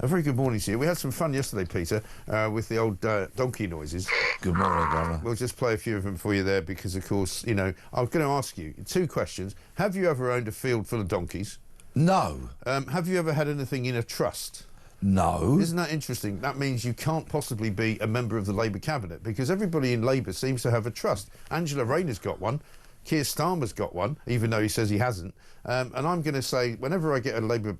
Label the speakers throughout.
Speaker 1: A very good morning to you. We had some fun yesterday, Peter, with the old donkey noises.
Speaker 2: Good morning, Graham.
Speaker 1: We'll just play a few of them for you there because, of course, you know, I was going to ask you 2 questions. Have you ever owned a field full of donkeys?
Speaker 2: No.
Speaker 1: Have you ever had anything in a trust?
Speaker 2: No.
Speaker 1: Isn't that interesting? That means you can't possibly be a member of the Labour cabinet because everybody in Labour seems to have a trust. Angela Rayner's got one. Keir Starmer's got one, even though he says he hasn't. And I'm going to say, whenever I get a Labour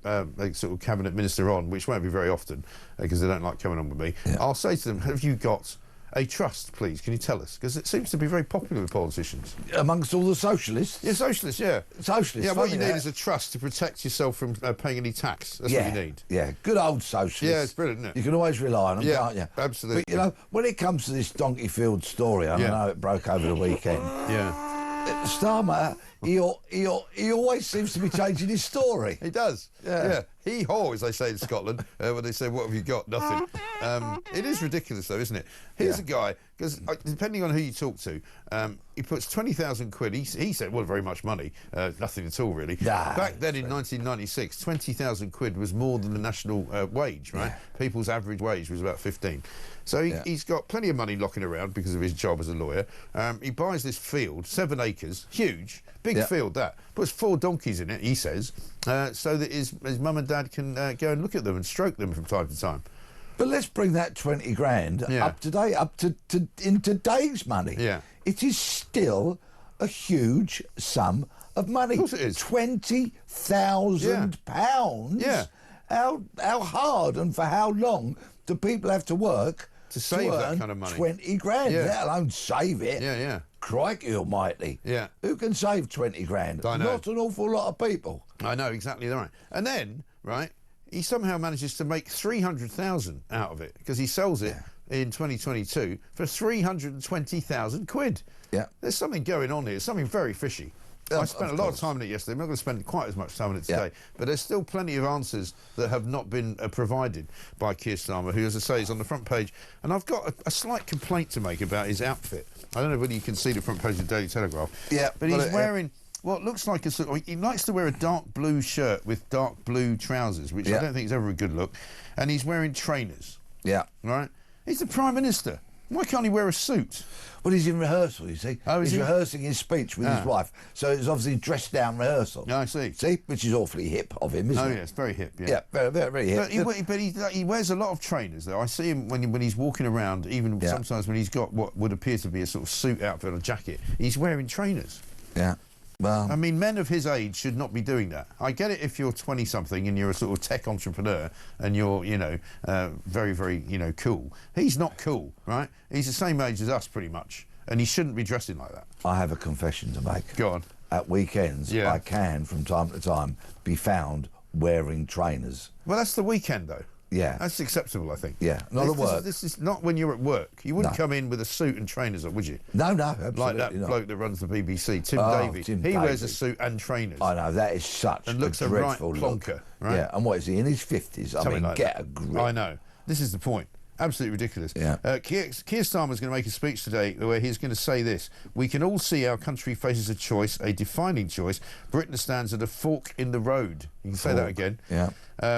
Speaker 1: sort of cabinet minister on, which won't be very often because they don't like coming on with me, I'll say to them, have you got a trust, please? Can you tell us? Because it seems to be very popular with politicians.
Speaker 2: Amongst all the socialists?
Speaker 1: Yeah, socialists, yeah.
Speaker 2: Socialists.
Speaker 1: Yeah, what you need is a trust to protect yourself from paying any tax. That's what you need.
Speaker 2: Yeah, good old socialists.
Speaker 1: Yeah, it's brilliant, isn't it?
Speaker 2: You can always rely on them, can't you?
Speaker 1: Absolutely.
Speaker 2: But, you know, when it comes to this donkey field story, I know it broke over the weekend.
Speaker 1: Yeah.
Speaker 2: Starmer, he always seems to be changing his story.
Speaker 1: He does. Yeah. Hee-haw, as they say in Scotland, when they say, what have you got? Nothing. It is ridiculous, though, isn't it? Here's a guy, because depending on who you talk to, he puts 20,000 quid. He said, well, very much money. Nothing at all, really.
Speaker 2: Nah,
Speaker 1: Back then in 1996, 20,000 quid was more than the national wage, right?
Speaker 2: Yeah.
Speaker 1: People's average wage was about 15. So he's got plenty of money locking around because of his job as a lawyer. He buys this field, 7 acres, huge, big field that. Puts 4 donkeys in it, he says, so that his mum and dad can go and look at them and stroke them from time to time.
Speaker 2: But let's bring that 20 grand up to date, in today's money.
Speaker 1: Yeah.
Speaker 2: It is still a huge sum of money.
Speaker 1: Of course it is.
Speaker 2: £20,000.
Speaker 1: Yeah.
Speaker 2: How hard and for how long do people have to work
Speaker 1: to save that kind of money?
Speaker 2: 20 grand, let alone save it.
Speaker 1: Yeah, yeah.
Speaker 2: Crikey almighty.
Speaker 1: Yeah.
Speaker 2: Who can save 20 grand?
Speaker 1: I know.
Speaker 2: Not an awful lot of people.
Speaker 1: I know, exactly right. And then, right, he somehow manages to make 300,000 out of it because he sells it in 2022 for 320,000 quid.
Speaker 2: Yeah.
Speaker 1: There's something going on here, something very fishy. I spent a lot of time on it yesterday. I'm not going to spend quite as much time on it today, but there's still plenty of answers that have not been provided by Keir Starmer, who, as I say, is on the front page. And I've got a slight complaint to make about his outfit. I don't know whether you can see the front page of the Daily Telegraph. Yeah, but he's wearing what looks like a sort of... He likes to wear a dark blue shirt with dark blue trousers, which I don't think is ever a good look. And he's wearing trainers. Yeah. Right? He's the Prime Minister. Why can't he wear a suit?
Speaker 2: Well, he's in rehearsal, you see.
Speaker 1: Oh,
Speaker 2: he's rehearsing his speech with his wife. So it's obviously dressed down rehearsal.
Speaker 1: I see.
Speaker 2: See? Which is awfully hip of him, isn't it?
Speaker 1: Oh, yes, very hip,
Speaker 2: Yeah, very, very, very hip.
Speaker 1: But he wears a lot of trainers, though. I see him when he's walking around, even sometimes when he's got what would appear to be a sort of suit outfit or jacket, he's wearing trainers.
Speaker 2: Yeah. Well,
Speaker 1: I mean, men of his age should not be doing that. I get it if you're 20-something and you're a sort of tech entrepreneur and you're, you know, very, very, you know, cool. He's not cool, right? He's the same age as us, pretty much, and he shouldn't be dressing like that.
Speaker 2: I have a confession to make.
Speaker 1: Go on.
Speaker 2: At weekends, I can, from time to time, be found wearing trainers.
Speaker 1: Well, that's the weekend, though.
Speaker 2: Yeah.
Speaker 1: That's acceptable, I think.
Speaker 2: Yeah, not at work.
Speaker 1: This is not when you're at work. You wouldn't come in with a suit and trainers on, would you?
Speaker 2: No, absolutely
Speaker 1: like that
Speaker 2: not.
Speaker 1: bloke that runs the BBC, Tim Davie. He wears a suit and trainers.
Speaker 2: I know, that is such
Speaker 1: and looks
Speaker 2: a dreadful
Speaker 1: right plonker, right?
Speaker 2: Yeah, and what is he, in his 50s? I mean, like get a grip.
Speaker 1: I know. This is the point. Absolutely ridiculous. Yeah. Keir Starmer's going to make a speech today where he's going to say this: we can all see our country faces a choice, a defining choice. Britain stands at a fork in the road. You can say that again. Yeah.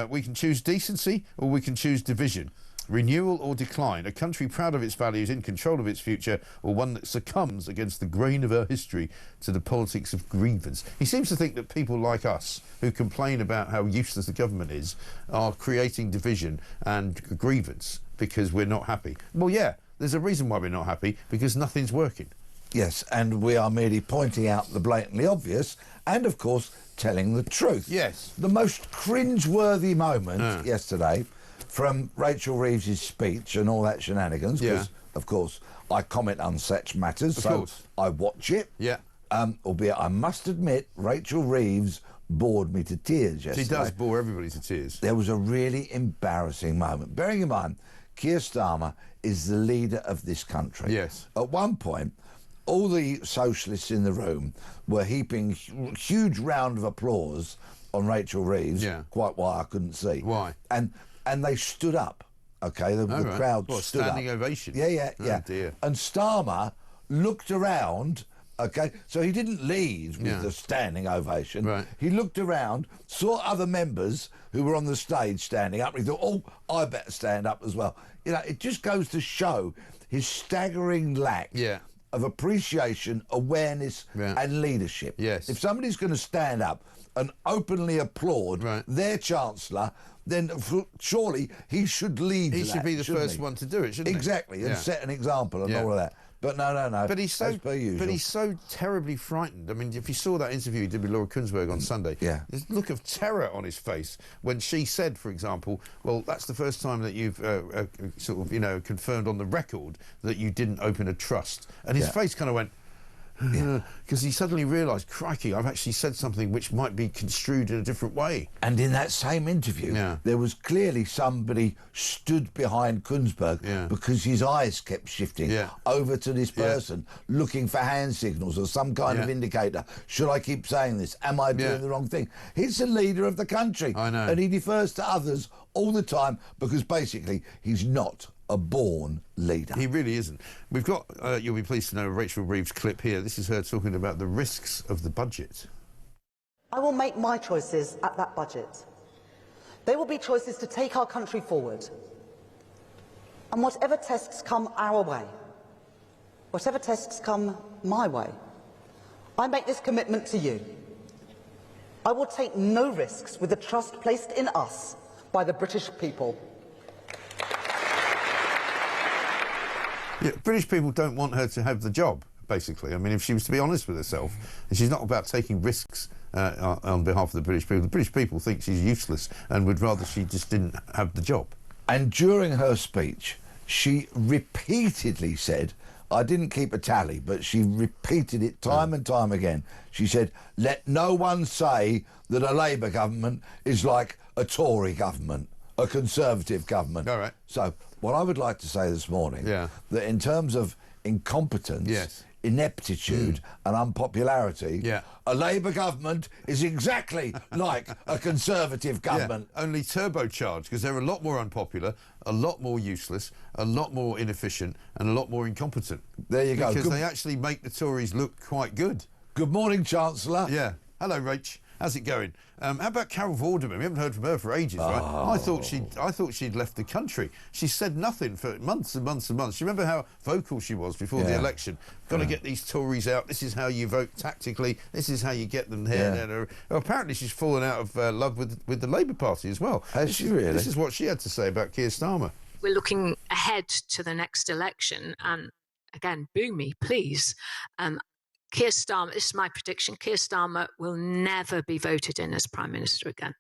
Speaker 1: We can choose decency or we can choose division. Renewal or decline, a country proud of its values, in control of its future, or one that succumbs against the grain of our history to the politics of grievance. He seems to think that people like us, who complain about how useless the government is, are creating division and grievance because we're not happy. Well, yeah, there's a reason why we're not happy, because nothing's working.
Speaker 2: Yes, and we are merely pointing out the blatantly obvious and, of course, telling the truth.
Speaker 1: Yes.
Speaker 2: The most cringe-worthy moment yesterday from Rachel Reeves' speech and all that shenanigans, because, of course, I comment on such matters, so I watch it. Yeah. Albeit, I must admit, Rachel Reeves bored me to tears yesterday.
Speaker 1: She does bore everybody to tears.
Speaker 2: There was a really embarrassing moment. Bearing in mind, Keir Starmer is the leader of this country.
Speaker 1: Yes.
Speaker 2: At one point, all the socialists in the room were heaping huge round of applause on Rachel Reeves. Yeah. Quite why I couldn't see.
Speaker 1: Why?
Speaker 2: And they stood up. Okay, the crowd stood up.
Speaker 1: Standing ovation.
Speaker 2: Yeah.
Speaker 1: Oh, dear.
Speaker 2: And Starmer looked around Okay, so he didn't lead with the standing ovation.
Speaker 1: Right.
Speaker 2: He looked around, saw other members who were on the stage standing up, and he thought, oh, I better stand up as well. You know, it just goes to show his staggering lack of appreciation, awareness and leadership.
Speaker 1: Yes.
Speaker 2: If somebody's going to stand up and openly applaud their Chancellor, then surely he should lead.
Speaker 1: He should be the first one to do it, shouldn't he?
Speaker 2: Exactly, and set an example and all of that. But no.
Speaker 1: But he's so terribly frightened. I mean, if you saw that interview he did with Laura Kuenssberg on Sunday, there's a look of terror on his face when she said, for example, well, that's the first time that you've sort of, you know, confirmed on the record that you didn't open a trust. And his face kind of went, because he suddenly realised, crikey, I've actually said something which might be construed in a different way.
Speaker 2: And in that same interview, there was clearly somebody stood behind Kuenssberg because his eyes kept shifting over to this person, looking for hand signals or some kind of indicator. Should I keep saying this? Am I doing the wrong thing? He's the leader of the country.
Speaker 1: I know.
Speaker 2: And he defers to others all the time because basically he's not a born leader.
Speaker 1: He really isn't. We've got, you'll be pleased to know, Rachel Reeves' clip here. This is her talking about the risks of the budget.
Speaker 3: I will make my choices at that budget. They will be choices to take our country forward. And whatever tests come our way, whatever tests come my way, I make this commitment to you. I will take no risks with the trust placed in us by the British people.
Speaker 1: Yeah, British people don't want her to have the job, basically. I mean, if she was to be honest with herself, and she's not about taking risks on behalf of the British people think she's useless and would rather she just didn't have the job.
Speaker 2: And during her speech, she repeatedly said, I didn't keep a tally, but she repeated it time and time again. She said, let no one say that a Labour government is like a Tory government, a Conservative government.
Speaker 1: All right.
Speaker 2: So what I would like to say this morning, that in terms of incompetence, ineptitude and unpopularity, a Labour government is exactly like a Conservative government.
Speaker 1: Only turbocharged, because they're a lot more unpopular, a lot more useless, a lot more inefficient and a lot more incompetent.
Speaker 2: There you go.
Speaker 1: Because they actually make the Tories look quite good.
Speaker 2: Good morning, Chancellor.
Speaker 1: Yeah. Hello, Rach. How's it going? How about Carol Vorderman? We haven't heard from her for ages, right? I thought she'd left the country. She said nothing for months and months and months. You remember how vocal she was before the election? Got to get these Tories out. This is how you vote tactically. This is how you get them here. Well, apparently she's fallen out of love with the Labour Party as well.
Speaker 2: Has she really?
Speaker 1: This is what she had to say about Keir Starmer.
Speaker 4: We're looking ahead to the next election, and again, boo me, please. Keir Starmer, this is my prediction, Keir Starmer will never be voted in as Prime Minister again.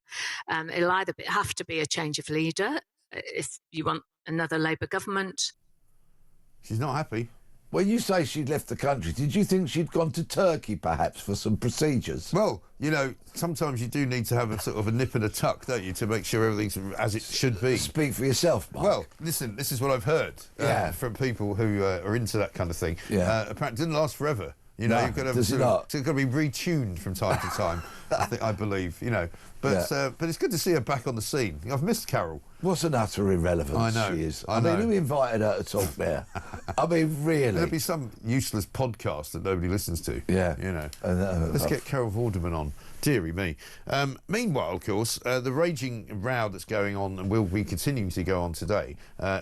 Speaker 4: It'll either have to be a change of leader if you want another Labour government.
Speaker 1: She's not happy.
Speaker 2: When you say she'd left the country, did you think she'd gone to Turkey, perhaps, for some procedures?
Speaker 1: Well, you know, sometimes you do need to have a sort of a nip and a tuck, don't you, to make sure everything's as it should be.
Speaker 2: Speak for yourself, Mark.
Speaker 1: Well, listen, this is what I've heard from people who are into that kind of thing. Apparently it didn't last forever. You know, you've got to,
Speaker 2: it's got
Speaker 1: to be retuned from time to time. I believe, you know. But it's good to see her back on the scene. I've missed Carol.
Speaker 2: What an utter irrelevance
Speaker 1: I know,
Speaker 2: she is.
Speaker 1: I know.
Speaker 2: mean, who invited her to talk there? I mean, really.
Speaker 1: There'll be some useless podcast that nobody listens to.
Speaker 2: Yeah.
Speaker 1: You know. Let's get Carol Vorderman on. Deary me. Meanwhile, of course, the raging row that's going on and will be continuing to go on today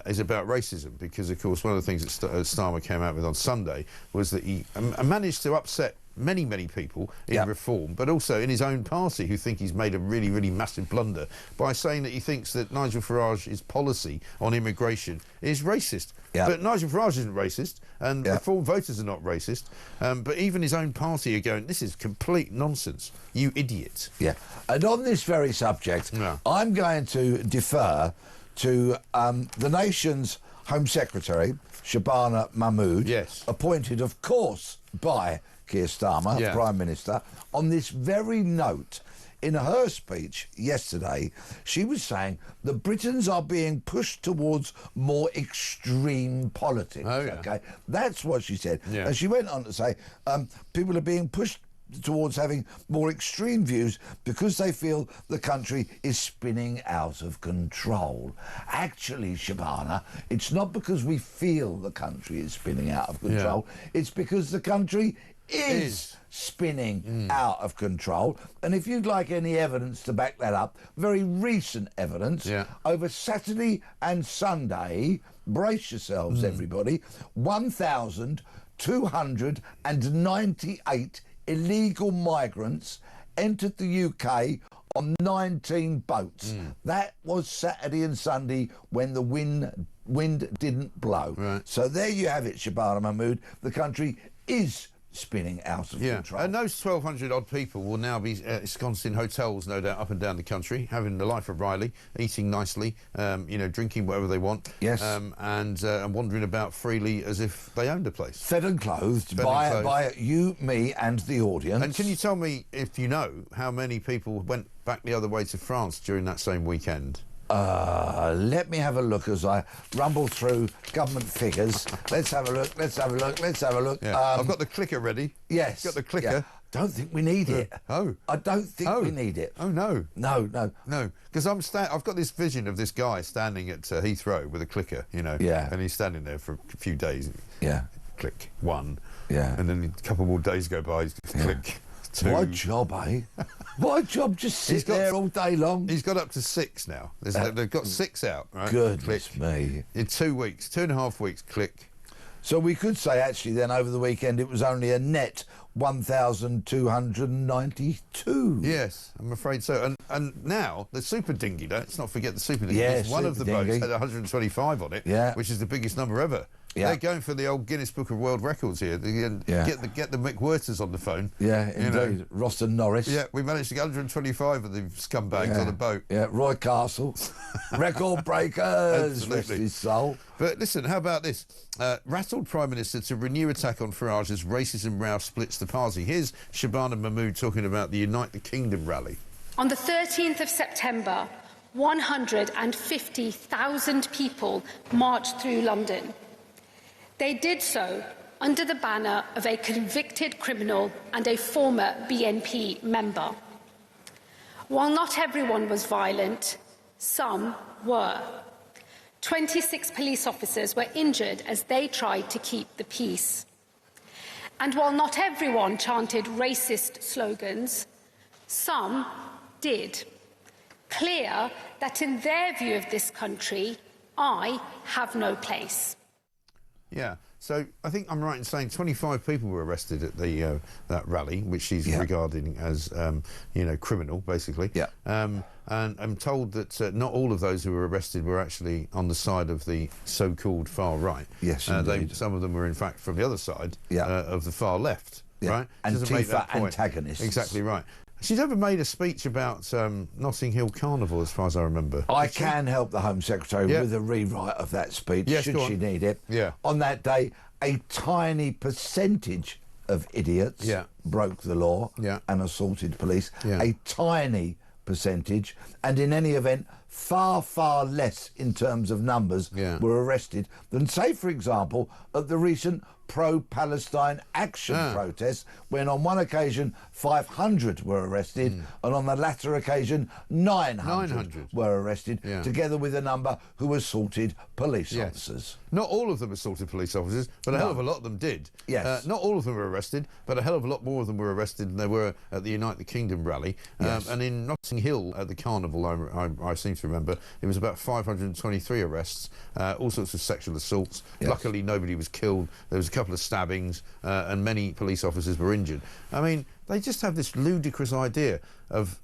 Speaker 1: is about racism, because, of course, one of the things that Starmer came out with on Sunday was that he managed to upset many people in Reform, but also in his own party, who think he's made a really massive blunder by saying that he thinks that Nigel Farage's policy on immigration is racist. But Nigel Farage isn't racist, and Reform voters are not racist, but even his own party are going, this is complete nonsense, you idiot.
Speaker 2: Yeah, and on this very subject, I'm going to defer to the nation's Home Secretary, Shabana Mahmood, appointed, of course, by Keir Starmer, Prime Minister, on this very note. In her speech yesterday, she was saying that Britons are being pushed towards more extreme politics. Okay, that's what she said. And she went on to say people are being pushed towards having more extreme views because they feel the country is spinning out of control. Actually, Shabana, it's not because we feel the country is spinning out of control. It's because the country is spinning out of control. And if you'd like any evidence to back that up, very recent evidence, over Saturday and Sunday, brace yourselves everybody, 1,298 illegal migrants entered the UK on 19 boats. That was Saturday and Sunday when the wind didn't blow.
Speaker 1: Right.
Speaker 2: So there you have it, Shabana Mahmood. The country is spinning out of control.
Speaker 1: And those 1,200 odd people will now be ensconced in hotels, no doubt, up and down the country, having the life of Riley, eating nicely, you know, drinking whatever they want, and wandering about freely as if they owned a place.
Speaker 2: Fed and clothed by you, me, and the audience.
Speaker 1: And can you tell me, if you know, how many people went back the other way to France during that same weekend?
Speaker 2: Let me have a look as I rumble through government figures. Let's have a look.
Speaker 1: Yeah. I've got the clicker ready.
Speaker 2: Yes.
Speaker 1: Got the clicker.
Speaker 2: Yeah. Don't think we need it.
Speaker 1: Oh.
Speaker 2: I don't think we need it.
Speaker 1: Oh, no.
Speaker 2: No.
Speaker 1: Because I've got this vision of this guy standing at Heathrow with a clicker, you know.
Speaker 2: Yeah.
Speaker 1: And he's standing there for a few days.
Speaker 2: Yeah.
Speaker 1: Click. 1.
Speaker 2: Yeah.
Speaker 1: And then a couple more days go by, click. 2.
Speaker 2: What a job, eh? What a job, just sit there all day long.
Speaker 1: He's got up to 6 now. They've got 6 out, right?
Speaker 2: Goodness me.
Speaker 1: In 2 weeks, 2.5 weeks, click.
Speaker 2: So we could say, actually, then, over the weekend, it was only a net 1,292.
Speaker 1: Yes, I'm afraid so. And now, the super dinghy, let's not forget the super dinghy.
Speaker 2: Yes,
Speaker 1: one of the boats had 125 on it, which is the biggest number ever. Yeah. They're going for the old Guinness Book of World Records here. Get the McWhirters on the phone.
Speaker 2: Yeah, indeed. Ross and Norris.
Speaker 1: Yeah, we managed to get 125 of the scumbags on a boat.
Speaker 2: Yeah, Roy Castle. Record breakers. Rest his soul.
Speaker 1: But listen, how about this? Rattled Prime Minister to renew attack on Farage as racism row splits the party. Here's Shabana Mahmood talking about the Unite the Kingdom rally.
Speaker 5: On the 13th of September, 150,000 people marched through London. They did so under the banner of a convicted criminal and a former BNP member. While not everyone was violent, some were. 26 police officers were injured as they tried to keep the peace. And while not everyone chanted racist slogans, some did. Clear that in their view of this country, I have no place.
Speaker 1: Yeah, so I think I'm right in saying 25 people were arrested at the that rally, which she's regarding as, you know, criminal, basically.
Speaker 2: Yeah.
Speaker 1: And I'm told that not all of those who were arrested were actually on the side of the so-called far right.
Speaker 2: Yes, indeed.
Speaker 1: Some of them were, in fact, from the other side of the far left, right?
Speaker 2: Antifa antagonists.
Speaker 1: Exactly right. She's never made a speech about Notting Hill Carnival, as far as I remember.
Speaker 2: I can help the Home Secretary with a rewrite of that speech, should she need it.
Speaker 1: Yeah.
Speaker 2: On that day, a tiny percentage of idiots broke the law and assaulted police. Yeah. A tiny percentage, and in any event, far, far less in terms of numbers were arrested than, say, for example, at the recent pro-Palestine action protests, when on one occasion 500 were arrested, and on the latter occasion 900 were arrested, together with a number who assaulted police officers.
Speaker 1: Not all of them assaulted police officers, but a hell of a lot of them did.
Speaker 2: Yes.
Speaker 1: Not all of them were arrested, but a hell of a lot more of them were arrested than there were at the Unite the Kingdom rally. And in Notting Hill at the Carnival, I seem to remember, it was about 523 arrests, all sorts of sexual assaults. Luckily, nobody was killed. There was a couple of stabbings, and many police officers were injured. I mean, they just have this ludicrous idea of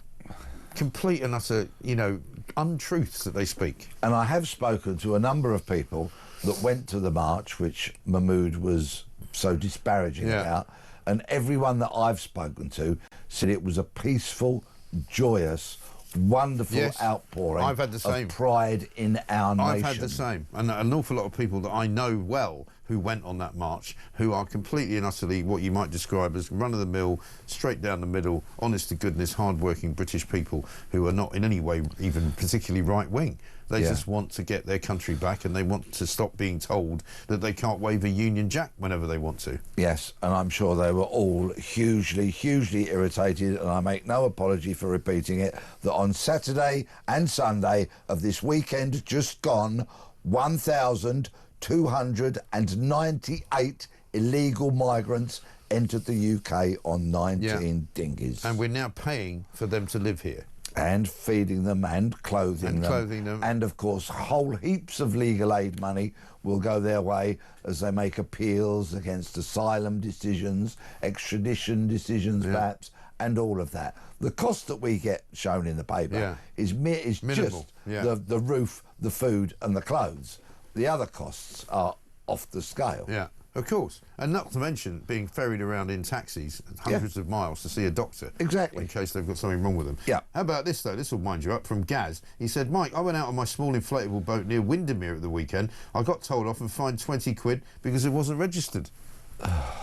Speaker 1: complete and utter, you know, untruths that they speak.
Speaker 2: And I have spoken to a number of people that went to the march, which Mahmood was so disparaging about, and everyone that I've spoken to said it was a peaceful, joyous, wonderful outpouring
Speaker 1: I've had the same.
Speaker 2: of pride in our nation.
Speaker 1: I've had the same. And an awful lot of people that I know well who went on that march, who are completely and utterly what you might describe as run-of-the-mill, straight down the middle, honest-to-goodness, hard-working British people who are not in any way even particularly right-wing. They just want to get their country back, and they want to stop being told that they can't wave a Union Jack whenever they want to.
Speaker 2: Yes, and I'm sure they were all hugely, hugely irritated, and I make no apology for repeating it, that on Saturday and Sunday of this weekend just gone, 1,298 illegal migrants entered the UK on 19 dinghies.
Speaker 1: And we're now paying for them to live here.
Speaker 2: And feeding them and clothing them. And, of course, whole heaps of legal aid money will go their way as they make appeals against asylum decisions, extradition decisions perhaps, and all of that. The cost that we get shown in the paper is minimal. Just the roof, the food and the clothes. The other costs are off the scale.
Speaker 1: Yeah. Of course, and not to mention being ferried around in taxis hundreds of miles to see a doctor.
Speaker 2: Exactly.
Speaker 1: In case they've got something wrong with them.
Speaker 2: Yeah.
Speaker 1: How about this, though? This will wind you up. From Gaz. He said, Mike, I went out on my small inflatable boat near Windermere at the weekend. I got told off and fined 20 quid because it wasn't registered.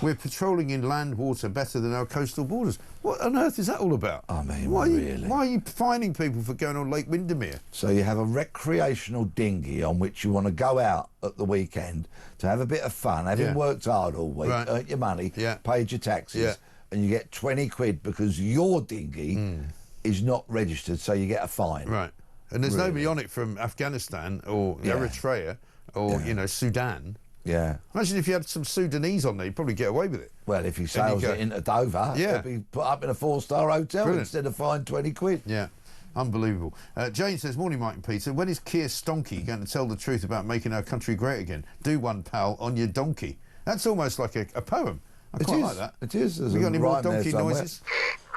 Speaker 1: We're patrolling inland water better than our coastal borders. What on earth is that all about?
Speaker 2: I mean,
Speaker 1: why
Speaker 2: really?
Speaker 1: Why are you fining people for going on Lake Windermere?
Speaker 2: So you have a recreational dinghy on which you want to go out at the weekend to have a bit of fun, having worked hard all week, earned your money, paid your taxes, and you get 20 quid because your dinghy is not registered, so you get a fine.
Speaker 1: Right. And there's nobody on it from Afghanistan or Eritrea or, you know, Sudan.
Speaker 2: Yeah.
Speaker 1: Imagine if you had some Sudanese on there, you'd probably get away with it.
Speaker 2: Well, if he sails it into Dover, it'd be put up in a 4-star hotel instead of fined 20 quid.
Speaker 1: Yeah. Unbelievable. Jane says, morning, Mike and Peter. When is Keir Stonky going to tell the truth about making our country great again? Do one, pal, on your donkey. That's almost like a poem. I quite like that.
Speaker 2: It is.
Speaker 1: Have we got any more donkey noises?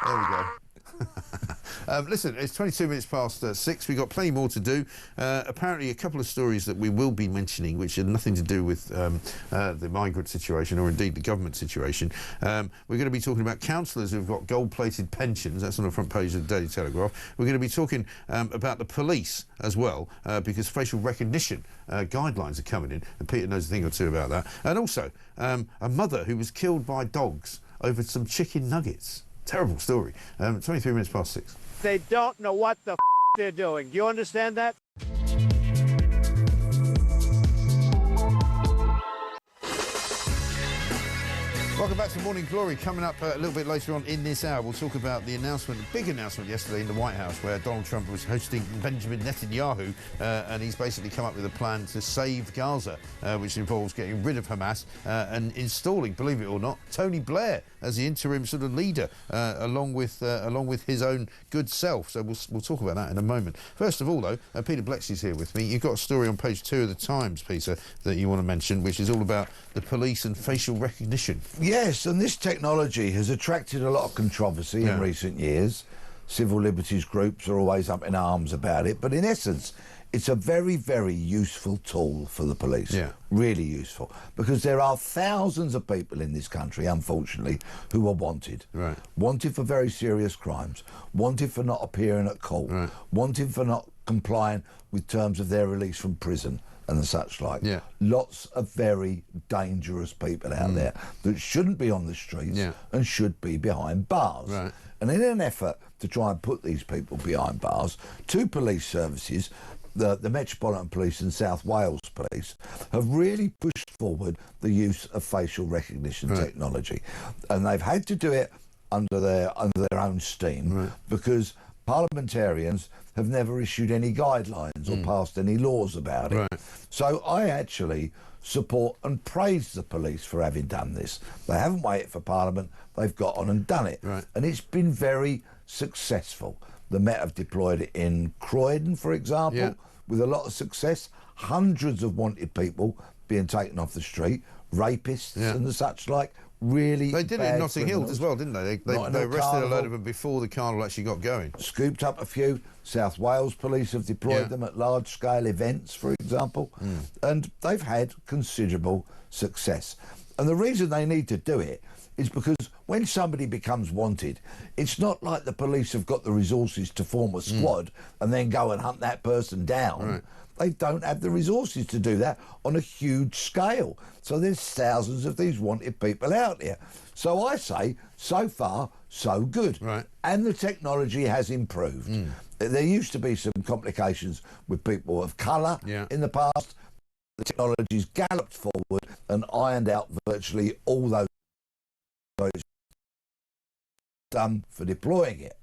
Speaker 1: There we go. Listen, it's 22 minutes past 6. We've got plenty more to do. Apparently, a couple of stories that we will be mentioning, which have nothing to do with the migrant situation or indeed the government situation. We're going to be talking about councillors who've got gold-plated pensions. That's on the front page of the Daily Telegraph. We're going to be talking about the police as well, because facial recognition guidelines are coming in, and Peter knows a thing or two about that. And also, a mother who was killed by dogs over some chicken nuggets. Terrible story. 23 minutes past 6.
Speaker 6: They don't know what the they're doing. Do you understand that?
Speaker 1: Welcome back to Morning Glory. Coming up a little bit later on in this hour, we'll talk about the announcement, the big announcement yesterday in the White House, where Donald Trump was hosting Benjamin Netanyahu, and he's basically come up with a plan to save Gaza, which involves getting rid of Hamas and installing, believe it or not, Tony Blair as the interim sort of leader, along with his own good self. So we'll talk about that in a moment. First of all, though, Peter Bleksley's here with me. You've got a story on page 2 of the Times, Peter, that you want to mention, which is all about the police and facial recognition.
Speaker 2: Yes, and this technology has attracted a lot of controversy in recent years. Civil liberties groups are always up in arms about it, but in essence, it's a very, very useful tool for the police. Yeah. Really useful. Because there are thousands of people in this country, unfortunately, who are wanted. Right. Wanted for very serious crimes. Wanted for not appearing at court. Right. Wanted for not complying with terms of their release from prison and such like. Yeah. Lots of very dangerous people out there that shouldn't be on the streets and should be behind bars. Right. And in an effort to try and put these people behind bars, two police services, the Metropolitan Police and South Wales Police, have really pushed forward the use of facial recognition technology. And they've had to do it under their own steam because parliamentarians have never issued any guidelines or passed any laws about it. So I actually support and praise the police for having done this. They haven't waited for Parliament, they've got on and done it. And it's been very successful. The Met have deployed it in Croydon, for example, with a lot of success. Hundreds of wanted people being taken off the street, rapists and the such like. Really,
Speaker 1: they did it in Notting Hill as well, didn't they? They arrested a load of them before the carnival actually got going.
Speaker 2: Scooped up a few. South Wales Police have deployed them at large-scale events, for example, and they've had considerable success. And the reason they need to do it is because when somebody becomes wanted, it's not like the police have got the resources to form a squad and then go and hunt that person down. They don't have the resources to do that on a huge scale. So there's thousands of these wanted people out there. So I say, so far, so good. And the technology has improved. There used to be some complications with people of colour in the past. The technology's galloped forward and ironed out virtually all those done for deploying it.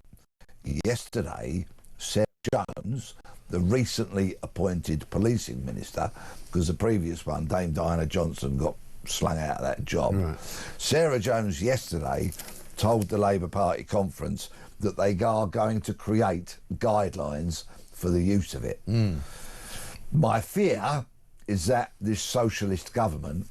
Speaker 2: Yesterday, Sarah Jones, the recently appointed policing minister, because the previous one, Dame Diana Johnson, got slung out of that job. Right. Sarah Jones yesterday told the Labour Party conference that they are going to create guidelines for the use of it. My fear is that this socialist government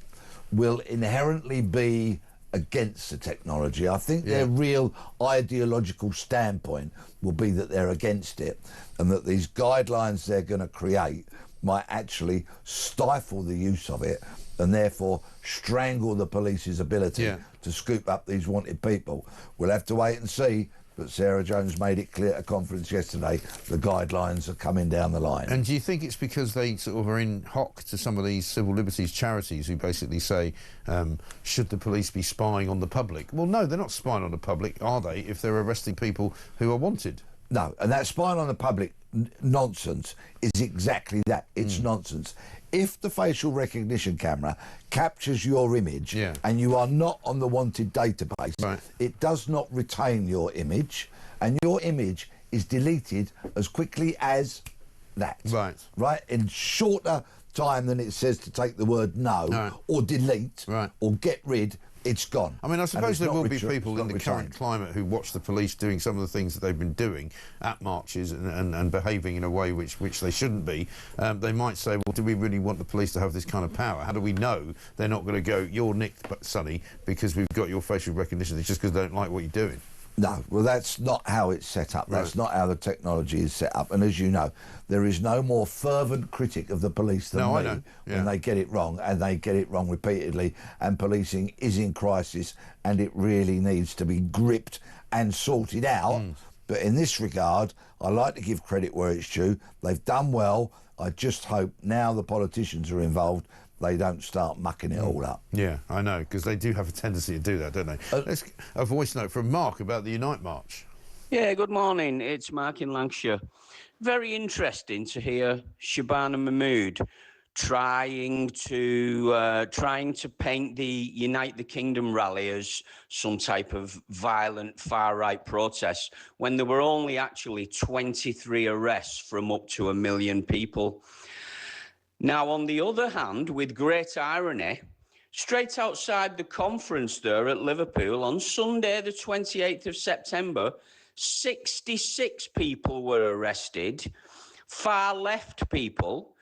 Speaker 2: will inherently be against the technology. I think their real ideological standpoint will be that they're against it, and that these guidelines they're going to create might actually stifle the use of it and therefore strangle the police's ability to scoop up these wanted people. We'll have to wait and see, but Sarah Jones made it clear at a conference yesterday the guidelines are coming down the line.
Speaker 1: And do you think it's because they sort of are in hock to some of these civil liberties charities who basically say, should the police be spying on the public? Well, no, they're not spying on the public, are they, if they're arresting people who are wanted?
Speaker 2: No, and that spying on the public nonsense is exactly that. It's nonsense. If the facial recognition camera captures your image and you are not on the wanted database, it does not retain your image, and your image is deleted as quickly as that. Right? In shorter time than it says to take the word no or delete or get rid. It's gone.
Speaker 1: I mean, I suppose there will be people in the current climate who watch the police doing some of the things that they've been doing at marches and behaving in a way which they shouldn't be. They might say, well, do we really want the police to have this kind of power? How do we know they're not going to go, you're nicked, Sonny, because we've got your facial recognition? It's just because they don't like what you're doing.
Speaker 2: No, well, that's not how it's set up. That's not how the technology is set up. And as you know, there is no more fervent critic of the police than me when they get it wrong, and they get it wrong repeatedly. And policing is in crisis, and it really needs to be gripped and sorted out. But in this regard, I like to give credit where it's due. They've done well. I just hope now the politicians are involved, they don't start mucking it all up.
Speaker 1: Yeah, I know, because they do have a tendency to do that, don't they? Let's a voice note from Mark about the Unite March.
Speaker 7: Yeah, good morning. It's Mark in Lancashire. Very interesting to hear Shabana Mahmood trying to paint the Unite the Kingdom rally as some type of violent far-right protest when there were only actually 23 arrests from up to 1 million people. Now, on the other hand, with great irony, straight outside the conference there at Liverpool on Sunday, the 28th of September, 66 people were arrested, far left people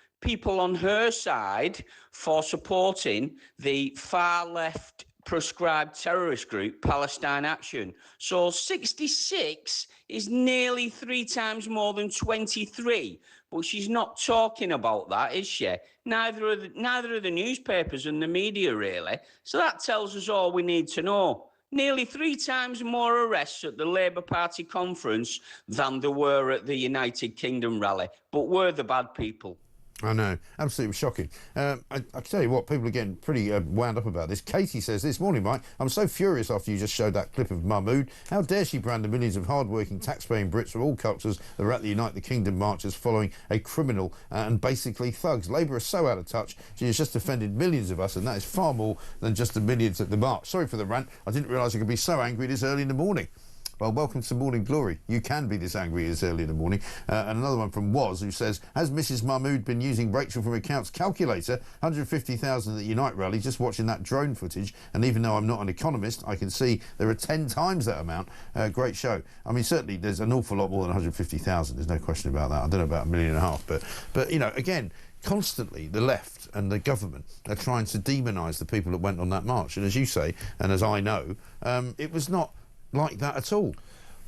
Speaker 7: on her side for supporting the far left proscribed terrorist group Palestine Action. So 66 is nearly 3 times more than 23. But she's not talking about that, is she? Neither are the newspapers and the media, really. So that tells us all we need to know. Nearly 3 times more arrests at the Labour Party conference than there were at the United Kingdom rally. But we're the bad people.
Speaker 1: I know, absolutely shocking. I tell you what, people are getting pretty wound up about this. Katie says, this morning, Mike, I'm so furious after you just showed that clip of Mahmood. How dare she brand the millions of hard-working, tax-paying Brits from all cultures that were at the Unite the Kingdom march as following a criminal and basically thugs. Labour is so out of touch. She has just offended millions of us, and that is far more than just the millions at the march. Sorry for the rant. I didn't realise I could be so angry this early in the morning. Well, welcome to Morning Glory. You can be this angry this early in the morning. And another one from Woz, who says, has Mrs Mahmood been using Rachel from Accounts calculator? 150,000 at the Unite rally, just watching that drone footage. And even though I'm not an economist, I can see there are 10 times that amount. Great show. I mean, certainly there's an awful lot more than 150,000. There's no question about that. I don't know about 1.5 million. But you know, again, constantly the left and the government are trying to demonise the people that went on that march. And as you say, and as I know, it was not like that at all.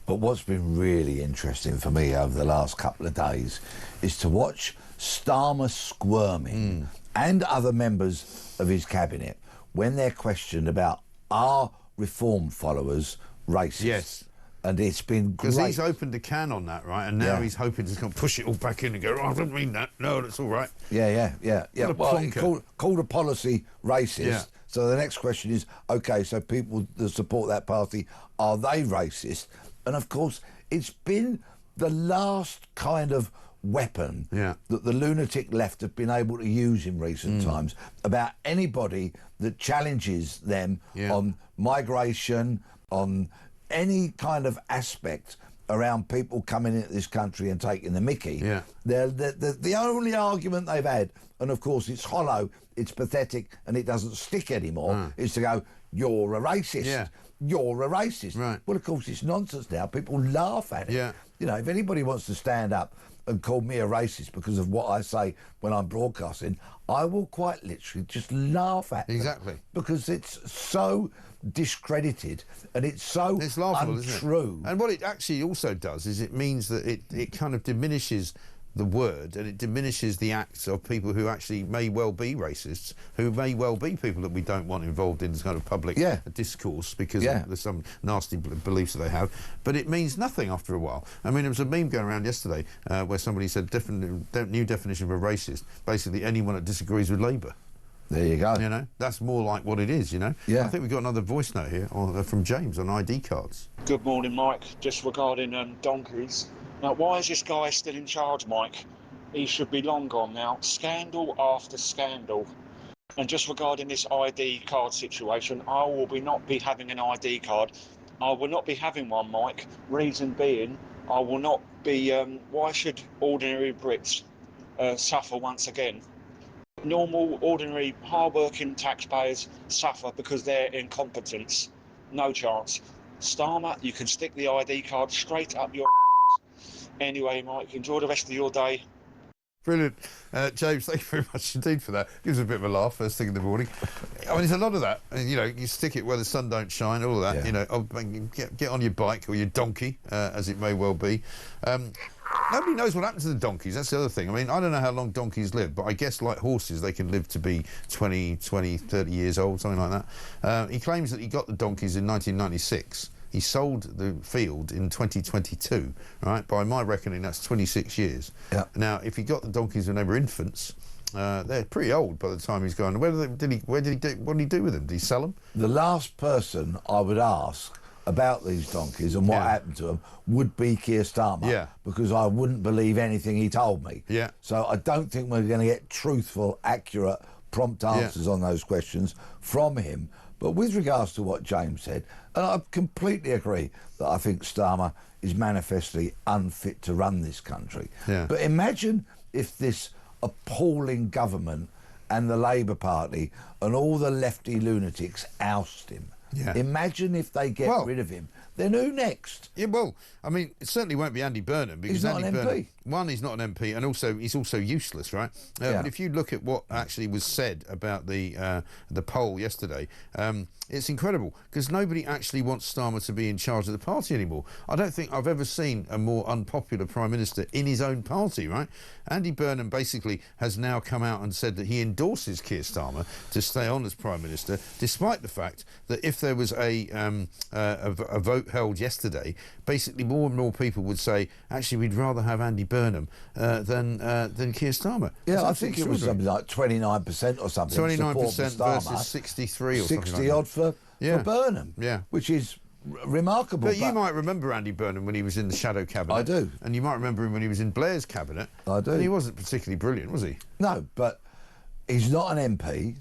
Speaker 2: But what's been really interesting for me over the last couple of days is to watch Starmer squirming and other members of his cabinet when they're questioned about, are reform followers racist?
Speaker 1: Yes.
Speaker 2: And it's been great.
Speaker 1: Because he's opened a can on that, right? And now he's hoping to push it all back in and go, oh, I don't mean that. No, that's all right.
Speaker 2: Yeah. Well, called a policy racist. Yeah. So the next question is, OK, so people that support that party, are they racist? And, of course, it's been the last kind of weapon that the lunatic left have been able to use in recent times about anybody that challenges them on migration, on any kind of aspect around people coming into this country and taking the mickey. Yeah. The only argument they've had, and of course it's hollow, it's pathetic, and it doesn't stick anymore, is to go, you're a racist. Yeah. You're a racist. Right. Well, of course, it's nonsense now. People laugh at it. Yeah. You know, if anybody wants to stand up and call me a racist because of what I say when I'm broadcasting, I will quite literally just laugh at them. Exactly. Because it's so discredited and it's laughable, untrue.
Speaker 1: And what it actually also does is it means that it kind of diminishes the word, and it diminishes the acts of people who actually may well be racists, who may well be people that we don't want involved in this kind of public discourse because there's some nasty beliefs that they have. But it means nothing after a while. I mean, there was a meme going around yesterday where somebody said new definition of a racist, basically anyone that disagrees with Labour.
Speaker 2: There you go.
Speaker 1: You know, that's more like what it is, you know. Yeah. I think we've got another voice note here from James on ID cards.
Speaker 8: Good morning, Mike. Just regarding donkeys. Now, why is this guy still in charge, Mike? He should be long gone now. Scandal after scandal. And just regarding this ID card situation, I will not be having an ID card. I will not be having one, Mike. Reason being, I will not be... why should ordinary Brits suffer once again? Normal, ordinary, hard-working taxpayers suffer because they're incompetence. No chance. Starmer, you can stick the ID card straight up your... Anyway, Mike, enjoy the rest of your day.
Speaker 1: Brilliant. James, thank you very much indeed for that. Gives a bit of a laugh first thing in the morning. I mean, there's a lot of that. You know, you stick it where the sun don't shine, all of that. You know, get on your bike or your donkey, as it may well be. Nobody knows what happened to the donkeys. That's the other thing. I mean, I don't know how long donkeys live, but I guess like horses, they can live to be 20, 30 years old, something like that. He claims that he got the donkeys in 1996. He sold the field in 2022, right? By my reckoning, that's 26 years. Yeah. Now, if he got the donkeys when they were infants, they're pretty old by the time he's gone. What did he do with them? Did he sell them?
Speaker 2: The last person I would ask about these donkeys and what happened to them would be Keir Starmer, because I wouldn't believe anything he told me. Yeah. So I don't think we're going to get truthful, accurate, prompt answers on those questions from him. But with regards to what James said, and I completely agree that I think Starmer is manifestly unfit to run this country. Yeah. But imagine if this appalling government and the Labour Party and all the lefty lunatics oust him. Yeah. Imagine if they get rid of him. Then who next?
Speaker 1: Yeah, well, I mean, it certainly won't be Andy Burnham because
Speaker 2: he's not an MP.
Speaker 1: One, he's not an MP, and also he's also useless, right? But if you look at what actually was said about the poll yesterday, it's incredible because nobody actually wants Starmer to be in charge of the party anymore. I don't think I've ever seen a more unpopular Prime Minister in his own party, right? Andy Burnham basically has now come out and said that he endorses Keir Starmer to stay on as Prime Minister, despite the fact that if there was a vote held yesterday, basically more and more people would say, actually, we'd rather have Andy Burnham than Keir Starmer.
Speaker 2: Yeah, I think it was something like 29% or something.
Speaker 1: 29% versus 63 or
Speaker 2: 60
Speaker 1: something like
Speaker 2: odd for Burnham, which is remarkable.
Speaker 1: But you might remember Andy Burnham when he was in the shadow cabinet.
Speaker 2: I do.
Speaker 1: And you might remember him when he was in Blair's cabinet.
Speaker 2: I do.
Speaker 1: And he wasn't particularly brilliant, was he?
Speaker 2: No, but he's not an MP,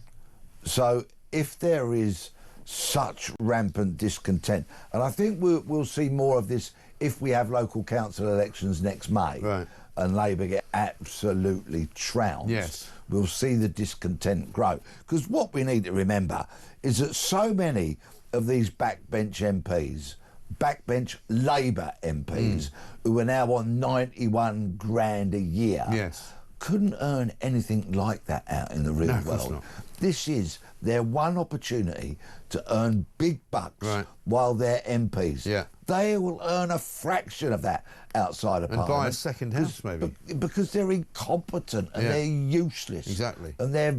Speaker 2: so if there is such rampant discontent, and I think we'll see more of this if we have local council elections next May, and Labour get absolutely trounced. Yes. We'll see the discontent grow. Because what we need to remember is that so many of these backbench MPs, backbench Labour MPs, who are now on 91 grand a year, couldn't earn anything like that out in the real world. This is their one opportunity to earn big bucks while they're MPs. Yeah. They will earn a fraction of that outside of Parliament.
Speaker 1: And buy a second house, maybe.
Speaker 2: Because they're incompetent and they're useless.
Speaker 1: Exactly.
Speaker 2: And they're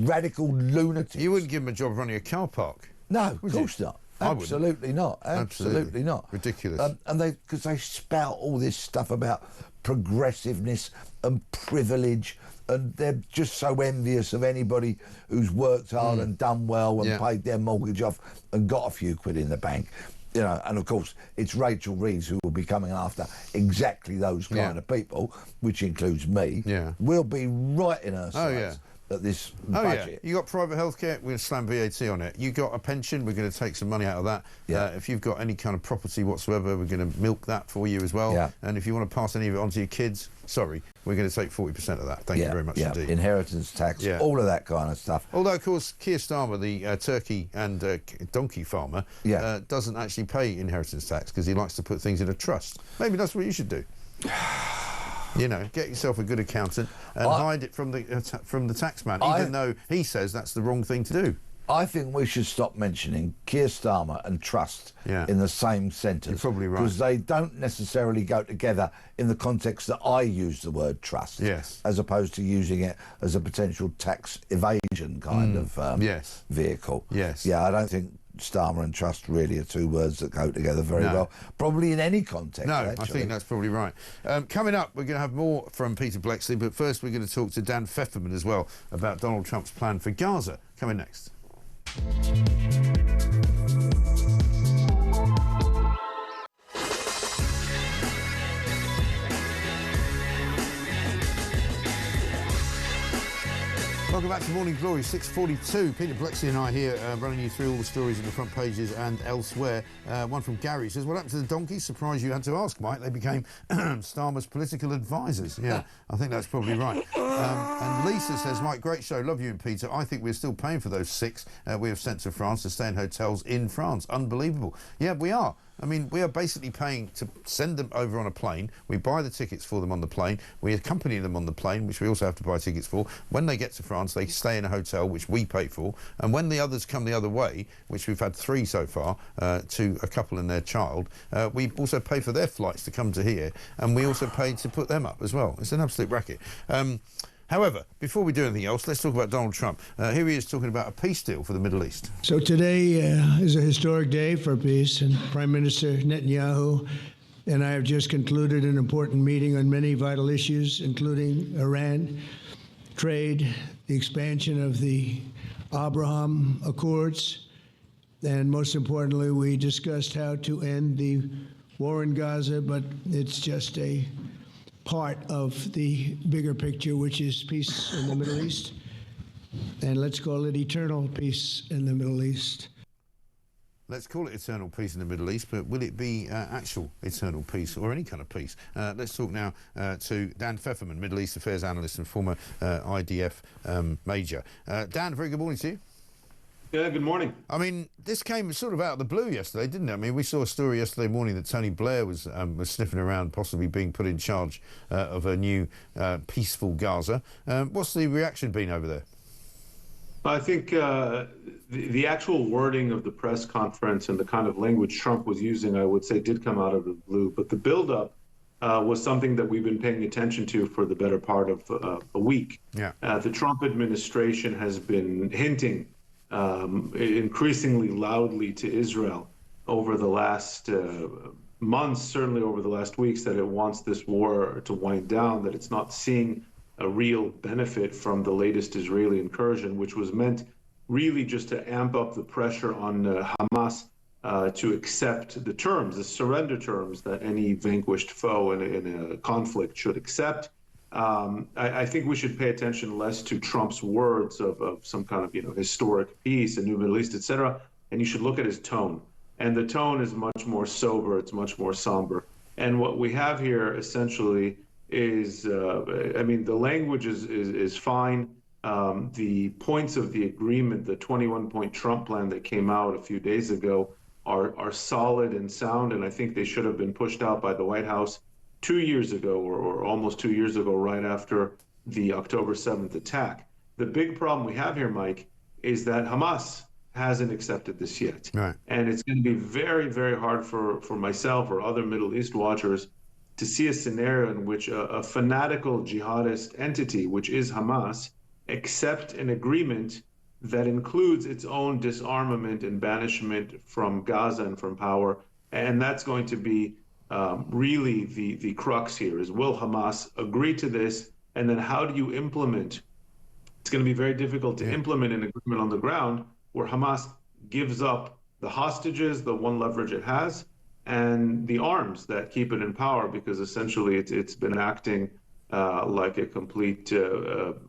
Speaker 2: radical lunatics.
Speaker 1: You wouldn't give them a job running a car park.
Speaker 2: No, of course not. Absolutely not. Absolutely not.
Speaker 1: Ridiculous.
Speaker 2: And because they spout all this stuff about progressiveness and privilege, and they're just so envious of anybody who's worked hard and done well and paid their mortgage off and got a few quid in the bank. You know, and of course, it's Rachel Reeves who will be coming after exactly those kind of people, which includes me. Yeah. We'll be right in her sights. at this budget.
Speaker 1: Yeah. You got private healthcare, we're going to slam VAT on it. You got a pension, we're going to take some money out of that.
Speaker 2: Yeah.
Speaker 1: If you've got any kind of property whatsoever, we're going to milk that for you as well.
Speaker 2: Yeah.
Speaker 1: And if you want to pass any of it on to your kids, sorry, we're going to take 40% of that. Thank you very much indeed.
Speaker 2: Inheritance tax, all of that kind of stuff.
Speaker 1: Although, of course, Keir Starmer, the turkey and donkey farmer, doesn't actually pay inheritance tax because he likes to put things in a trust. Maybe that's what you should do. You know, get yourself a good accountant and hide it from the tax man, even though he says that's the wrong thing to do.
Speaker 2: I think we should stop mentioning Keir Starmer and trust in the same sentence.
Speaker 1: You're probably right.
Speaker 2: Because they don't necessarily go together in the context that I use the word trust.
Speaker 1: Yes.
Speaker 2: As opposed to using it as a potential tax evasion kind of vehicle.
Speaker 1: Yes.
Speaker 2: Yeah, I don't think Starmer and trust really are two words that go together very well. Probably in any context, actually.
Speaker 1: I think that's probably right. Coming up, we're going to have more from Peter Bleksley, but first we're going to talk to Dan Feferman as well about Donald Trump's plan for Gaza. Coming next. Welcome back to Morning Glory, 6:42. Peter Bleksley and I here running you through all the stories in the front pages and elsewhere. One from Gary says, what happened to the donkeys? Surprised you had to ask, Mike. They became Starmer's political advisors. Yeah, I think that's probably right. And Lisa says, Mike, great show. Love you and Peter. I think we're still paying for those 6 we have sent to France to stay in hotels in France. Unbelievable. Yeah, we are. I mean, we are basically paying to send them over on a plane. We buy the tickets for them on the plane. We accompany them on the plane, which we also have to buy tickets for. When they get to France, they stay in a hotel, which we pay for. And when the others come the other way, which we've had 3 so far, to a couple and their child, we also pay for their flights to come to here. And we also pay to put them up as well. It's an absolute racket. However, before we do anything else, let's talk about Donald Trump. Here he is talking about a peace deal for the Middle East.
Speaker 9: So today is a historic day for peace, and Prime Minister Netanyahu and I have just concluded an important meeting on many vital issues, including Iran, trade, the expansion of the Abraham Accords, and most importantly, we discussed how to end the war in Gaza, but it's just a part of the bigger picture, which is peace in the Middle East. And let's call it eternal peace in the Middle East.
Speaker 1: Let's call it eternal peace in the Middle East, but will it be actual eternal peace or any kind of peace? Let's talk now to Dan Feferman, Middle East Affairs Analyst and former IDF Major. Dan, very good morning to you.
Speaker 10: Yeah, good morning.
Speaker 1: I mean, this came sort of out of the blue yesterday, didn't it? I mean, we saw a story yesterday morning that Tony Blair was sniffing around, possibly being put in charge of a new peaceful Gaza. What's the reaction been over there?
Speaker 10: I think the actual wording of the press conference and the kind of language Trump was using, I would say, did come out of the blue. But the buildup was something that we've been paying attention to for the better part of a week.
Speaker 1: Yeah.
Speaker 10: The Trump administration has been hinting increasingly loudly to Israel over the last months, certainly over the last weeks, that it wants this war to wind down, that it's not seeing a real benefit from the latest Israeli incursion, which was meant really just to amp up the pressure on Hamas to accept the terms, the surrender terms that any vanquished foe in a conflict should accept. I think we should pay attention less to Trump's words of some kind of historic peace, a new Middle East, etc. And you should look at his tone. And the tone is much more sober. It's much more somber. And what we have here essentially is, I mean, the language is fine. The points of the agreement, the 21-point Trump plan that came out a few days ago, are solid and sound. And I think they should have been pushed out by the White House 2 years ago, or almost 2 years ago, right after the October 7th attack. The big problem we have here, Mike, is that Hamas hasn't accepted this yet.
Speaker 1: Right.
Speaker 10: And it's going to be very, very hard for myself or other Middle East watchers to see a scenario in which a fanatical jihadist entity, which is Hamas, accept an agreement that includes its own disarmament and banishment from Gaza and from power. And that's going to be really the crux here is, will Hamas agree to this? And then how do you implement? It's going to be very difficult to implement an agreement on the ground where Hamas gives up the hostages, the one leverage it has, and the arms that keep it in power, because essentially it's been acting like a complete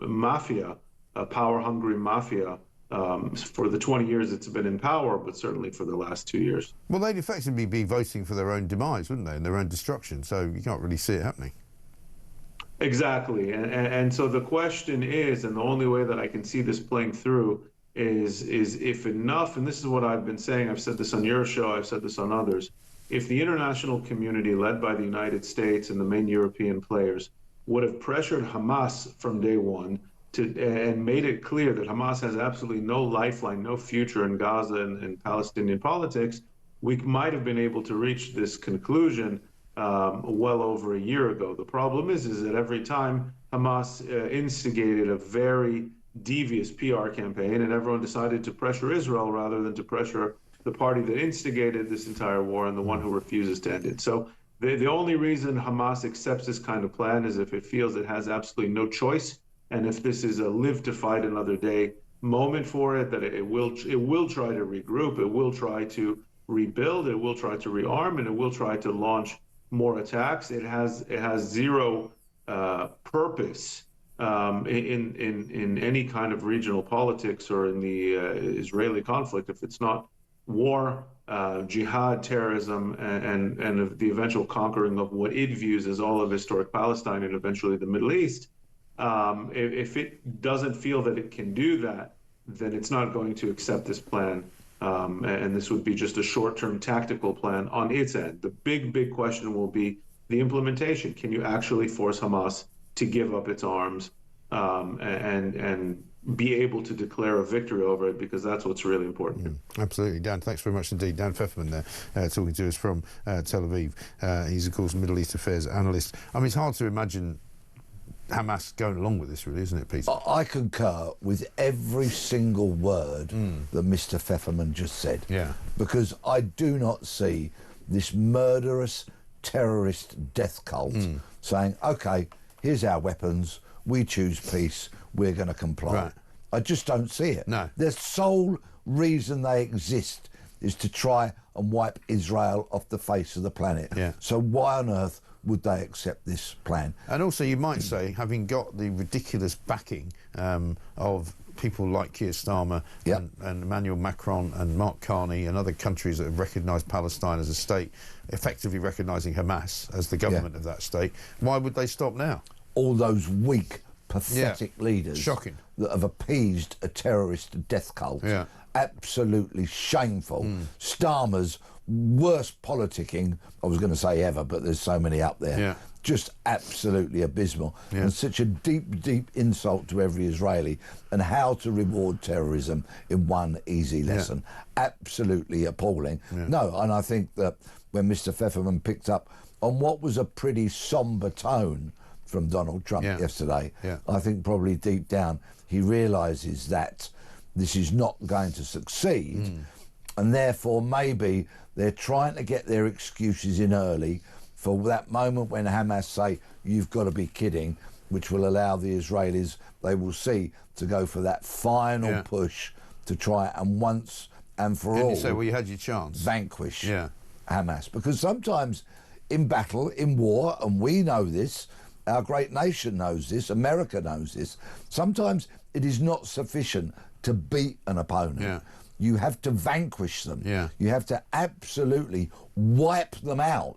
Speaker 10: mafia power-hungry mafia for the 20 years it's been in power, but certainly for the last 2 years.
Speaker 1: Well, they'd effectively be voting for their own demise, wouldn't they, and their own destruction, so you can't really see it happening.
Speaker 10: Exactly, and so the question is, and the only way that I can see this playing through is if enough, and this is what I've been saying, I've said this on your show, I've said this on others, if the international community led by the United States and the main European players would have pressured Hamas from day one and made it clear that Hamas has absolutely no lifeline, no future in Gaza and Palestinian politics, we might have been able to reach this conclusion well over a year ago. The problem is that every time Hamas instigated a very devious PR campaign and everyone decided to pressure Israel rather than to pressure the party that instigated this entire war and the one who refuses to end it. So the only reason Hamas accepts this kind of plan is if it feels it has absolutely no choice, and if this is a live to fight another day moment for it, that it will try to regroup, it will try to rebuild, it will try to rearm, and it will try to launch more attacks. It has zero purpose in any kind of regional politics or in the Israeli conflict if it's not war, jihad, terrorism, and the eventual conquering of what it views as all of historic Palestine and eventually the Middle East. If it doesn't feel that it can do that, then it's not going to accept this plan. And this would be just a short-term tactical plan on its end. The big question will be the implementation. Can you actually force Hamas to give up its arms and be able to declare a victory over it, because that's what's really important.
Speaker 1: Absolutely. Dan, thanks very much indeed. Dan Feferman there, talking to us from Tel Aviv. He's, of course, Middle East Affairs analyst. I mean, it's hard to imagine Hamas going along with this, really, isn't it, Peter?
Speaker 2: I concur with every single word that Mr. Feferman just said.
Speaker 1: Yeah.
Speaker 2: Because I do not see this murderous terrorist death cult saying, OK, here's our weapons, we choose peace, we're going to comply.
Speaker 1: Right.
Speaker 2: I just don't see it.
Speaker 1: No.
Speaker 2: The sole reason they exist is to try and wipe Israel off the face of the planet.
Speaker 1: Yeah.
Speaker 2: So why on earth would they accept this plan?
Speaker 1: And also, you might say, having got the ridiculous backing of people like Keir Starmer and Emmanuel Macron and Mark Carney and other countries that have recognised Palestine as a state, effectively recognising Hamas as the government of that state, why would they stop now?
Speaker 2: All those weak, pathetic leaders
Speaker 1: Shocking.
Speaker 2: that have appeased a terrorist death cult.
Speaker 1: Yeah.
Speaker 2: Absolutely shameful. Starmer's worst politicking, I was going to say ever, but there's so many up there.
Speaker 1: Yeah.
Speaker 2: Just absolutely abysmal. And such a deep insult to every Israeli, and how to reward terrorism in one easy lesson. Absolutely appalling. No, and I think that when Mr. Feferman picked up on what was a pretty sombre tone from Donald Trump yesterday, I think probably deep down he realises that this is not going to succeed, and therefore maybe they're trying to get their excuses in early for that moment when Hamas say, you've got to be kidding, which will allow the Israelis, they will see, to go for that final push to try and once and for all
Speaker 1: you say, well, you had your chance.
Speaker 2: Vanquish Hamas. Because sometimes in battle, in war, and we know this, our great nation knows this, America knows this, sometimes it is not sufficient to beat an opponent. You have to vanquish them. You have to absolutely wipe them out.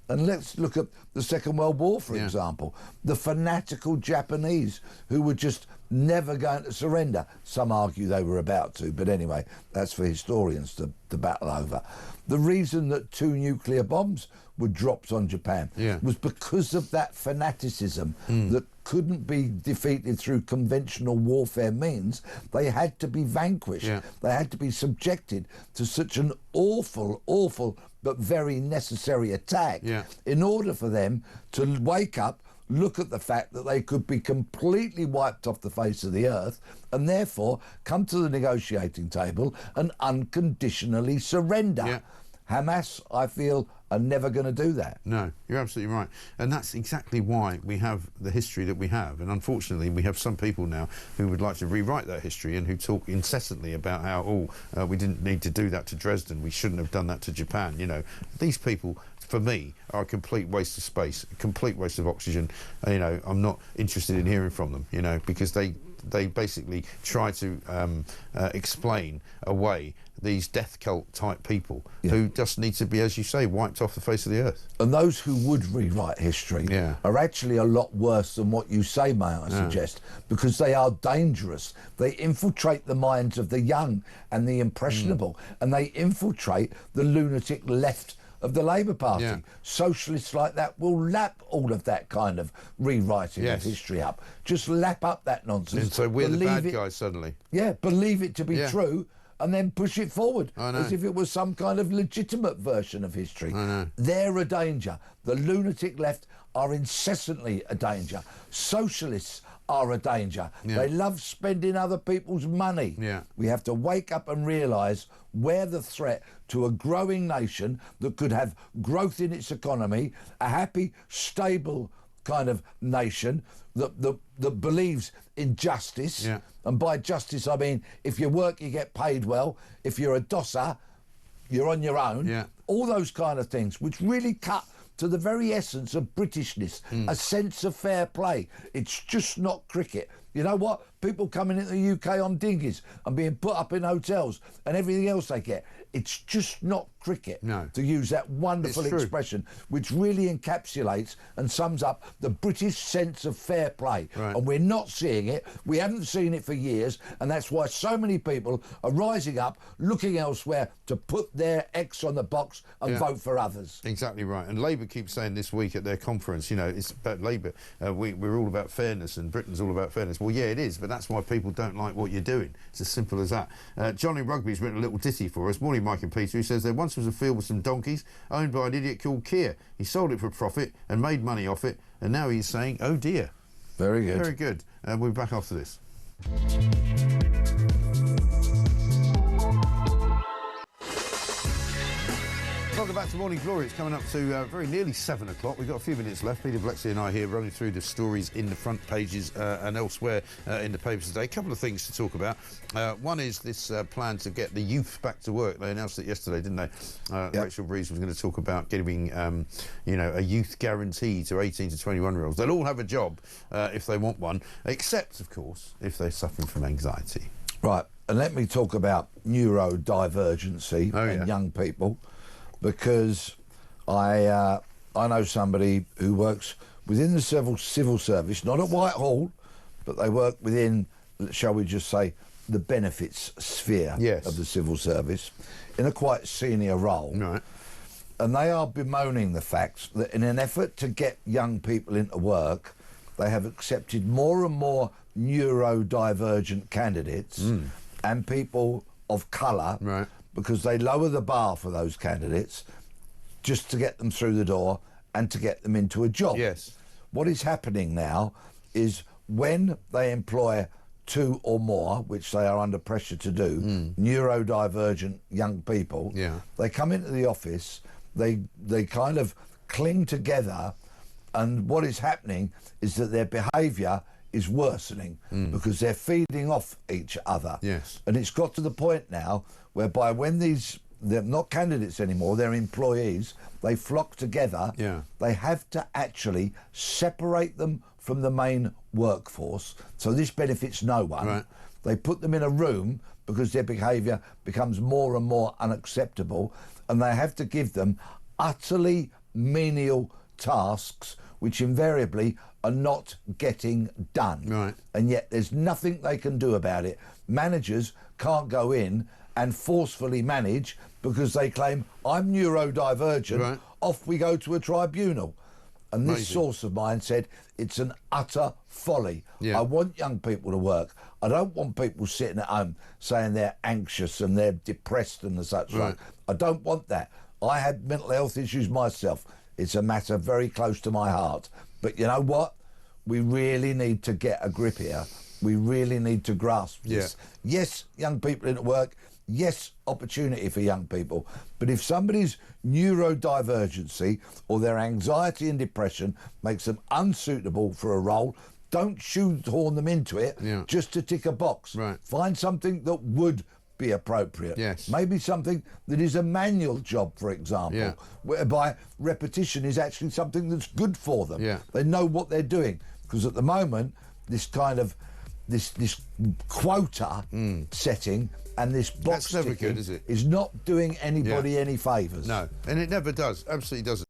Speaker 2: And let's look at the Second World War, for example. The fanatical Japanese who were just never going to surrender. Some argue they were about to, but anyway, that's for historians to battle over. The reason that 2 nuclear bombs were dropped on Japan was because of that fanaticism that couldn't be defeated through conventional warfare means. They had to be vanquished. They had to be subjected to such an awful but very necessary attack in order for them to wake up, look at the fact that they could be completely wiped off the face of the earth, and therefore come to the negotiating table and unconditionally surrender. Hamas, I feel, are never going to do that.
Speaker 1: No, you're absolutely right. And that's exactly why we have the history that we have. And unfortunately, we have some people now who would like to rewrite that history and who talk incessantly about how, we didn't need to do that to Dresden, we shouldn't have done that to Japan. You know, these people, for me, are a complete waste of space, a complete waste of oxygen. You know, I'm not interested in hearing from them, you know, because they they basically try to explain away these death cult type people who just need to be, as you say, wiped off the face of the earth.
Speaker 2: And those who would rewrite history are actually a lot worse than what you say, may I suggest, because they are dangerous. They infiltrate the minds of the young and the impressionable, and they infiltrate the lunatic left of the Labour Party. Socialists like that will lap all of that kind of rewriting of history up. Just lap up that nonsense.
Speaker 1: And so we're the bad guys suddenly.
Speaker 2: Yeah, believe it to be true, and then push it forward as if it was some kind of legitimate version of history. They're a danger. The lunatic left are incessantly a danger. Socialists are a danger. They love spending other people's money. We have to wake up and realise we're the threat to a growing nation that could have growth in its economy, a happy, stable kind of nation that believes in justice. And by justice, I mean, if you work, you get paid well. If you're a dosser, you're on your own. All those kind of things, which really cut to the very essence of Britishness, a sense of fair play. It's just not cricket. You know what? People coming into the UK on dinghies and being put up in hotels and everything else they get. It's just not cricket, to use that wonderful expression, which really encapsulates and sums up the British sense of fair play. And we're not seeing it. We haven't seen it for years, and that's why so many people are rising up, looking elsewhere to put their X on the box and vote for others.
Speaker 1: Exactly right. And Labour keeps saying this week at their conference, you know, it's about Labour. We're all about fairness, and Britain's all about fairness. Well, yeah, it is, but that's why people don't like what you're doing. It's as simple as that. Johnny Rugby's written a little ditty for us. Morning, Mike and Peter. He says, there once was a field with some donkeys owned by an idiot called Keir. He sold it for profit and made money off it, and now he's saying, oh dear.
Speaker 2: Very good.
Speaker 1: Very good. We'll be back after this. Welcome back to Morning Glory. It's coming up to very nearly 7 o'clock. We've got a few minutes left. Peter Bleksley and I here running through the stories in the front pages and elsewhere in the papers today. A couple of things to talk about. One is this plan to get the youth back to work. They announced it yesterday, didn't they? Rachel Reeves was going to talk about giving, you know, a youth guarantee to 18 to 21-year-olds. They'll all have a job if they want one, except, of course, if they're suffering from anxiety.
Speaker 2: Right, and let me talk about neurodivergency and young people. Because I know somebody who works within the civil service, not at Whitehall, but they work within, shall we just say, the benefits sphere of the civil service, in a quite senior role. And they are bemoaning the fact that in an effort to get young people into work, they have accepted more and more neurodivergent candidates and people of colour, because they lower the bar for those candidates just to get them through the door and to get them into a job. What is happening now is when they employ 2 or more, which they are under pressure to do, neurodivergent young people, they come into the office, they kind of cling together, and what is happening is that their behaviour is worsening because they're feeding off each other. And it's got to the point now whereby when they're not candidates anymore, they're employees, they flock together, they have to actually separate them from the main workforce. So this benefits no one. They put them in a room because their behaviour becomes more and more unacceptable, and they have to give them utterly menial tasks which invariably are not getting done. And yet there's nothing they can do about it. Managers can't go in and forcefully manage because they claim, I'm neurodivergent, off we go to a tribunal. And this source of mine said, it's an utter folly. I want young people to work. I don't want people sitting at home saying they're anxious and they're depressed and such like. I don't want that. I had mental health issues myself. It's a matter very close to my heart. But you know what? We really need to get a grip here. We really need to grasp this. Yes, young people into work. Yes, opportunity for young people. But if somebody's neurodivergency or their anxiety and depression makes them unsuitable for a role, don't shoehorn them into it just to tick a box. Find something that would be appropriate. Maybe something that is a manual job, for example, whereby repetition is actually something that's good for them. They know what they're doing. Because at the moment, this kind of this quota setting and this box
Speaker 1: That's never
Speaker 2: ticking
Speaker 1: good, is it?
Speaker 2: Is not doing anybody any favours.
Speaker 1: No, and it never does. Absolutely doesn't.